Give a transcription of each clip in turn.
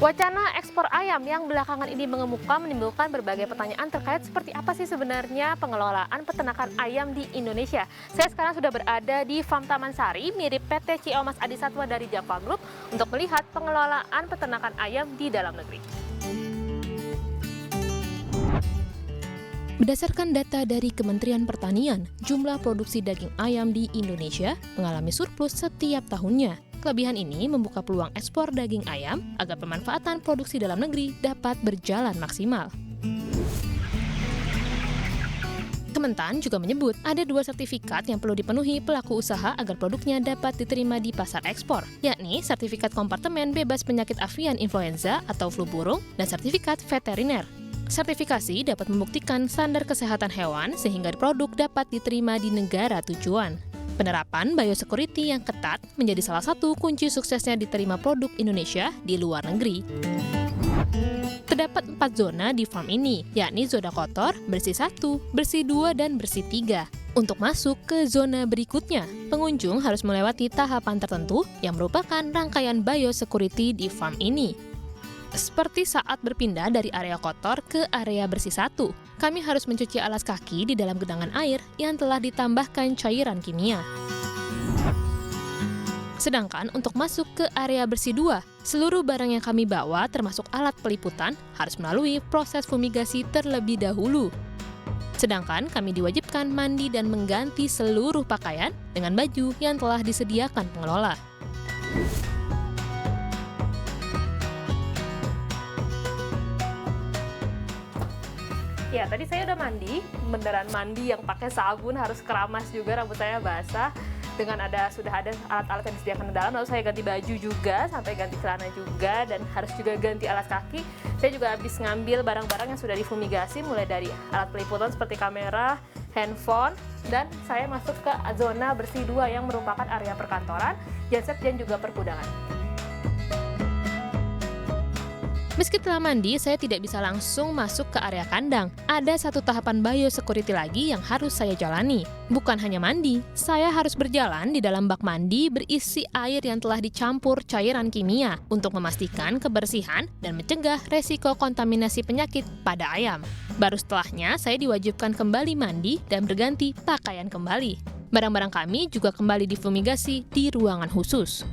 Wacana ekspor ayam yang belakangan ini mengemuka menimbulkan berbagai pertanyaan terkait seperti apa sih sebenarnya pengelolaan peternakan ayam di Indonesia. Saya sekarang sudah berada di Farm Taman Sari mirip PT Ciomas Adisatwa dari Java Group untuk melihat pengelolaan peternakan ayam di dalam negeri. Berdasarkan data dari Kementerian Pertanian, jumlah produksi daging ayam di Indonesia mengalami surplus setiap tahunnya. Kelebihan ini membuka peluang ekspor daging ayam agar pemanfaatan produksi dalam negeri dapat berjalan maksimal. Kementan juga menyebut ada 2 sertifikat yang perlu dipenuhi pelaku usaha agar produknya dapat diterima di pasar ekspor, yakni sertifikat kompartemen bebas penyakit avian influenza atau flu burung dan sertifikat veteriner. Sertifikasi dapat membuktikan standar kesehatan hewan sehingga produk dapat diterima di negara tujuan. Penerapan biosecurity yang ketat menjadi salah satu kunci suksesnya diterima produk Indonesia di luar negeri. Terdapat 4 zona di farm ini, yakni zona kotor, bersih 1, bersih 2, dan bersih 3. Untuk masuk ke zona berikutnya, pengunjung harus melewati tahapan tertentu yang merupakan rangkaian biosecurity di farm ini. Seperti saat berpindah dari area kotor ke area bersih 1, kami harus mencuci alas kaki di dalam gedangan air yang telah ditambahkan cairan kimia. Sedangkan untuk masuk ke area bersih 2, seluruh barang yang kami bawa termasuk alat peliputan harus melalui proses fumigasi terlebih dahulu. Sedangkan kami diwajibkan mandi dan mengganti seluruh pakaian dengan baju yang telah disediakan pengelola. Ya, tadi saya udah mandi, beneran mandi yang pakai sabun, harus keramas juga, rambut saya basah. Sudah ada alat-alat yang disediakan di dalam, lalu saya ganti baju juga, sampai ganti celana juga, dan harus juga ganti alas kaki. Saya juga habis ngambil barang-barang yang sudah difumigasi, mulai dari alat peliputan seperti kamera, handphone, dan saya masuk ke zona bersih 2 yang merupakan area perkantoran, genset, dan juga perkudangan. Meski telah mandi, saya tidak bisa langsung masuk ke area kandang. Ada 1 tahapan biosecurity lagi yang harus saya jalani. Bukan hanya mandi, saya harus berjalan di dalam bak mandi berisi air yang telah dicampur cairan kimia untuk memastikan kebersihan dan mencegah resiko kontaminasi penyakit pada ayam. Baru setelahnya, saya diwajibkan kembali mandi dan berganti pakaian kembali. Barang-barang kami juga kembali difumigasi di ruangan khusus.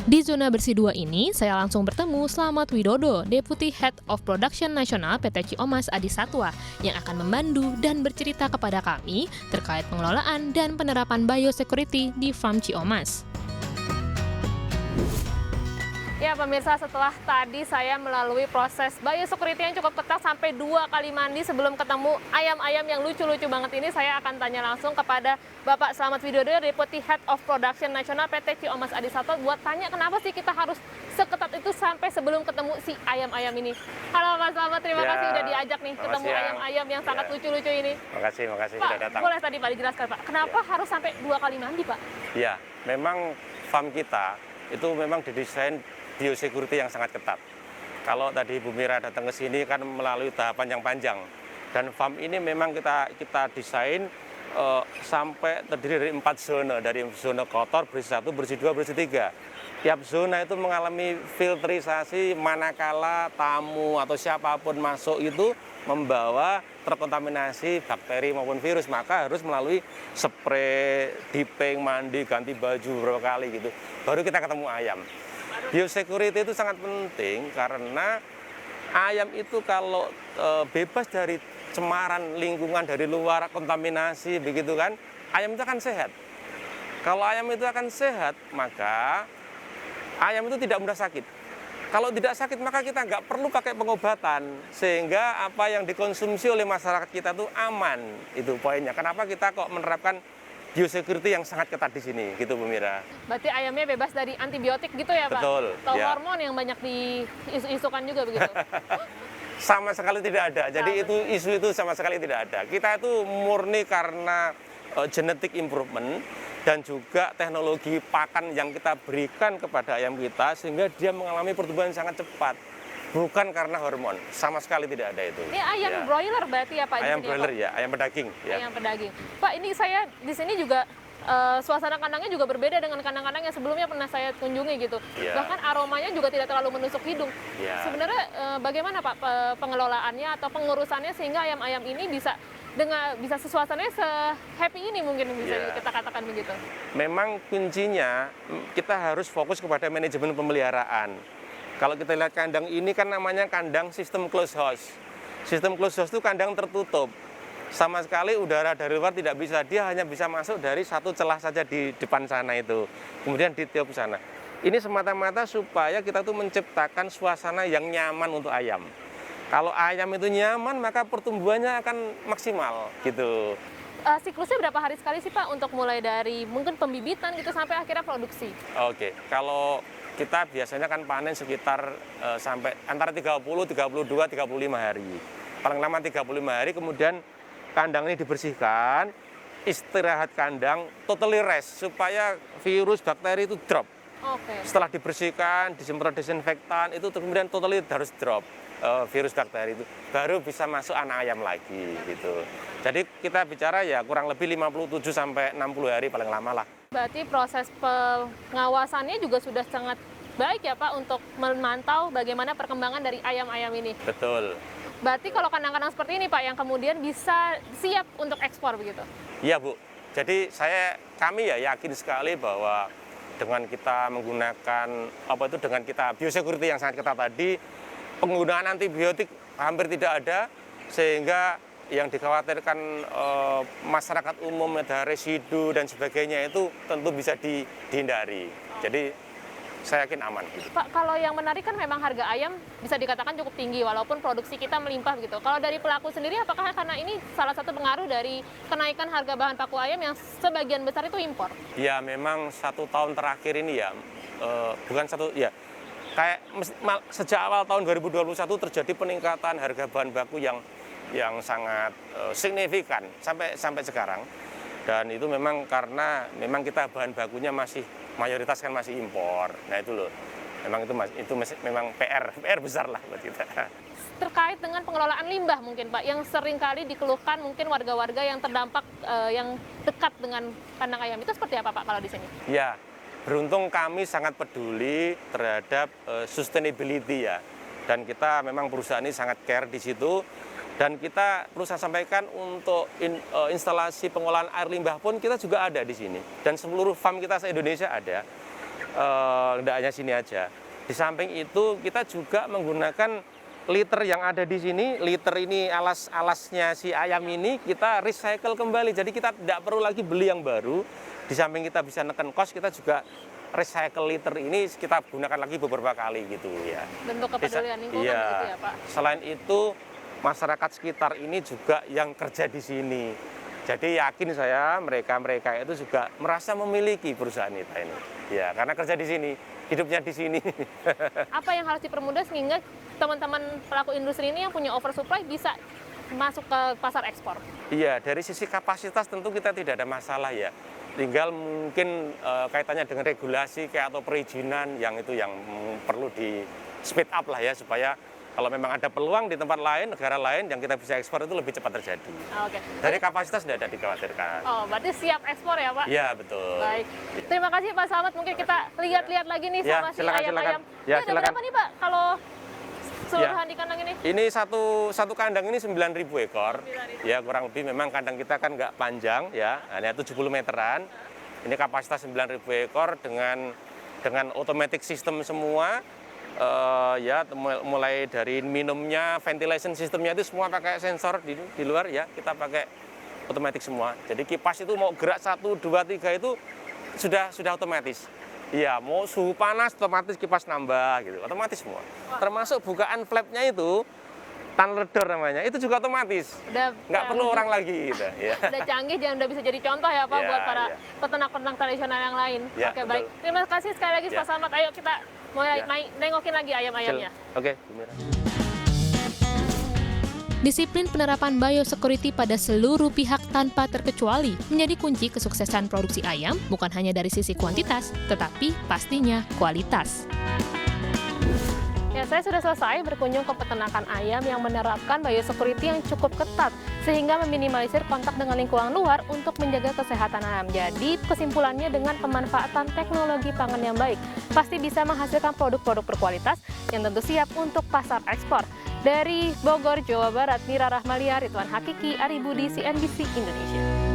Di zona bersih 2 ini, saya langsung bertemu Slamet Widodo, Deputy Head of Production Nasional PT Ciomas Adisatwa, yang akan memandu dan bercerita kepada kami terkait pengelolaan dan penerapan biosecurity di Farm Ciomas. Ya pemirsa, setelah tadi saya melalui proses biosecurity yang cukup ketat sampai 2 kali mandi sebelum ketemu ayam-ayam yang lucu-lucu banget ini, saya akan tanya langsung kepada Bapak Slamet Widodo, Deputy Head of Production Nasional PT Ciomas Adisatwa, buat tanya kenapa sih kita harus seketat itu sampai sebelum ketemu si ayam-ayam ini. Halo Mas Slamet, terima kasih udah diajak nih ketemu ayam-ayam yang sangat lucu-lucu ini. Makasih Pak, sudah datang. Boleh tadi Pak dijelaskan Pak, kenapa harus sampai 2 kali mandi Pak? Ya, memang farm kita itu memang didesain biosecurity yang sangat ketat. Kalau tadi Bu Mira datang ke sini kan melalui tahapan yang panjang. Dan farm ini memang kita desain sampai terdiri dari 4 zona. Dari zona kotor, bersih 1, bersih 2, bersih 3. Tiap zona itu mengalami filterisasi manakala tamu atau siapapun masuk itu membawa terkontaminasi bakteri maupun virus, maka harus melalui spray, dipping, mandi, ganti baju beberapa kali gitu. Baru kita ketemu ayam. Biosecurity itu sangat penting karena ayam itu kalau bebas dari cemaran lingkungan dari luar, kontaminasi begitu kan, ayam itu akan sehat. Kalau ayam itu akan sehat, maka ayam itu tidak mudah sakit. Kalau tidak sakit, maka kita nggak perlu pakai pengobatan, sehingga apa yang dikonsumsi oleh masyarakat kita itu aman. Itu poinnya. Kenapa kita kok menerapkan biosecurity yang sangat ketat di sini, gitu Bu Mira. Berarti ayamnya bebas dari antibiotik gitu ya Pak? Betul. Atau ya. Hormon yang banyak diisukan juga begitu? Sama sekali tidak ada. Jadi isu itu sama sekali tidak ada. Kita itu murni karena genetic improvement dan juga teknologi pakan yang kita berikan kepada ayam kita sehingga dia mengalami pertumbuhan sangat cepat. Bukan karena hormon, sama sekali tidak ada itu. Ini ayam broiler berarti ya Pak? Ayam di sini, broiler ya, Pak? ya, ayam pedaging. Ya. Ayam pedaging. Pak, ini saya di sini juga suasana kandangnya juga berbeda dengan kandang-kandang yang sebelumnya pernah saya kunjungi gitu. Iya. Bahkan aromanya juga tidak terlalu menusuk hidung. Iya. Sebenarnya bagaimana Pak pengelolaannya atau pengurusannya sehingga ayam-ayam ini bisa suasananya se-happy ini mungkin bisa Iya. kita katakan begitu. Memang kuncinya kita harus fokus kepada manajemen pemeliharaan. Kalau kita lihat kandang ini kan namanya kandang sistem closed house. Sistem closed house itu kandang tertutup. Sama sekali udara dari luar tidak bisa, dia hanya bisa masuk dari satu celah saja di depan sana itu. Kemudian ditiup sana. Ini semata-mata supaya kita tuh menciptakan suasana yang nyaman untuk ayam. Kalau ayam itu nyaman, maka pertumbuhannya akan maksimal gitu. Siklusnya berapa hari sekali sih Pak untuk mulai dari mungkin pembibitan gitu sampai akhirnya produksi? Oke, kalau kita biasanya kan panen sekitar sampai antara 30, 32, 35 hari. Paling lama 35 hari, kemudian kandang ini dibersihkan, istirahat kandang, totally rest, supaya virus, bakteri itu drop. Oke. Setelah dibersihkan, disemprot desinfektan, itu kemudian totally harus drop virus bakteri itu. Baru bisa masuk anak ayam lagi gitu. Jadi kita bicara ya kurang lebih 57 sampai 60 hari paling lama lah. Berarti proses pengawasannya juga sudah sangat baik ya Pak untuk memantau bagaimana perkembangan dari ayam-ayam ini. Betul. Berarti kalau kandang-kandang seperti ini Pak yang kemudian bisa siap untuk ekspor begitu? Iya Bu. Jadi kami ya yakin sekali bahwa dengan kita menggunakan dengan kita biosecurity yang sangat ketat tadi, penggunaan antibiotik hampir tidak ada, sehingga yang dikhawatirkan masyarakat umum ada residu dan sebagainya itu tentu bisa dihindari. Jadi saya yakin aman gitu. Pak, kalau yang menarik kan memang harga ayam bisa dikatakan cukup tinggi walaupun produksi kita melimpah gitu. Kalau dari pelaku sendiri apakah karena ini salah satu pengaruh dari kenaikan harga bahan baku ayam yang sebagian besar itu impor? Ya memang 1 tahun terakhir ini ya, kayak sejak awal tahun 2021 terjadi peningkatan harga bahan baku yang sangat signifikan sampai sekarang. Dan itu memang karena kita bahan bakunya mayoritas kan masih impor. Nah itu loh, memang memang PR besar lah buat kita. Terkait dengan pengelolaan limbah mungkin Pak, yang sering kali dikeluhkan mungkin warga-warga yang terdampak yang dekat dengan kandang ayam itu seperti apa Pak kalau di sini? Ya, beruntung kami sangat peduli terhadap sustainability ya. Dan kita memang perusahaan ini sangat care di situ. Dan kita perlu saya sampaikan untuk instalasi pengolahan air limbah pun kita juga ada di sini. Dan seluruh farm kita se-Indonesia ada, tidak hanya sini aja. Di samping itu kita juga menggunakan liter yang ada di sini, liter ini alasnya si ayam ini kita recycle kembali. Jadi kita tidak perlu lagi beli yang baru. Di samping kita bisa neken cost, kita juga recycle liter ini kita gunakan lagi beberapa kali gitu ya. Bentuk kepedulian lingkungan gitu ya Pak. Selain itu masyarakat sekitar ini juga yang kerja di sini. Jadi yakin saya mereka itu juga merasa memiliki perusahaan kita ini. Ya, karena kerja di sini, hidupnya di sini. Apa yang harus dipermudah sehingga teman-teman pelaku industri ini yang punya oversupply bisa masuk ke pasar ekspor? Iya, dari sisi kapasitas tentu kita tidak ada masalah ya. Tinggal mungkin kaitannya dengan regulasi atau perizinan yang perlu di speed up lah ya, supaya kalau memang ada peluang di tempat lain, negara lain yang kita bisa ekspor itu lebih cepat terjadi. Oke. Dari kapasitas tidak ada dikhawatirkan. Oh, berarti siap ekspor ya Pak? Iya, betul. Baik. Terima kasih Pak Slamet. Mungkin kita lihat-lihat lagi nih sama si ayam-ayam. Ya, ada berapa nih Pak kalau keseluruhan di kandang ini? Ini satu kandang ini 9.000 ekor. 9.000. Ya, kurang lebih memang kandang kita kan nggak panjang ya, hanya 70 meteran. Ini kapasitas 9.000 ekor dengan automatic system semua. Mulai dari minumnya, ventilation sistemnya itu semua pakai sensor di luar ya, kita pakai otomatis semua. Jadi kipas itu mau gerak 1, 2, 3 itu sudah otomatis. Iya, mau suhu panas otomatis kipas nambah gitu, otomatis semua. Termasuk bukaan flapnya itu tunnel door namanya, itu juga otomatis. Nggak perlu orang lagi gitu. Ya. Udah canggih dan udah bisa jadi contoh ya Pak buat para peternak-peternak tradisional yang lain. Ya, oke, baik. Terima kasih sekali lagi Pak Slamet. Ayo kita mulai nengokin lagi ayam-ayamnya. Oke. Disiplin penerapan biosecurity pada seluruh pihak tanpa terkecuali menjadi kunci kesuksesan produksi ayam, bukan hanya dari sisi kuantitas, tetapi pastinya kualitas. Ya, Saya sudah selesai berkunjung ke peternakan ayam yang menerapkan biosecurity yang cukup ketat, sehingga meminimalisir kontak dengan lingkungan luar untuk menjaga kesehatan ayam. Jadi, kesimpulannya dengan pemanfaatan teknologi pangan yang baik, pasti bisa menghasilkan produk-produk berkualitas yang tentu siap untuk pasar ekspor. Dari Bogor, Jawa Barat, Mira Rahmalia, Ridwan Hakiki, Ari Budi, CNBC Indonesia.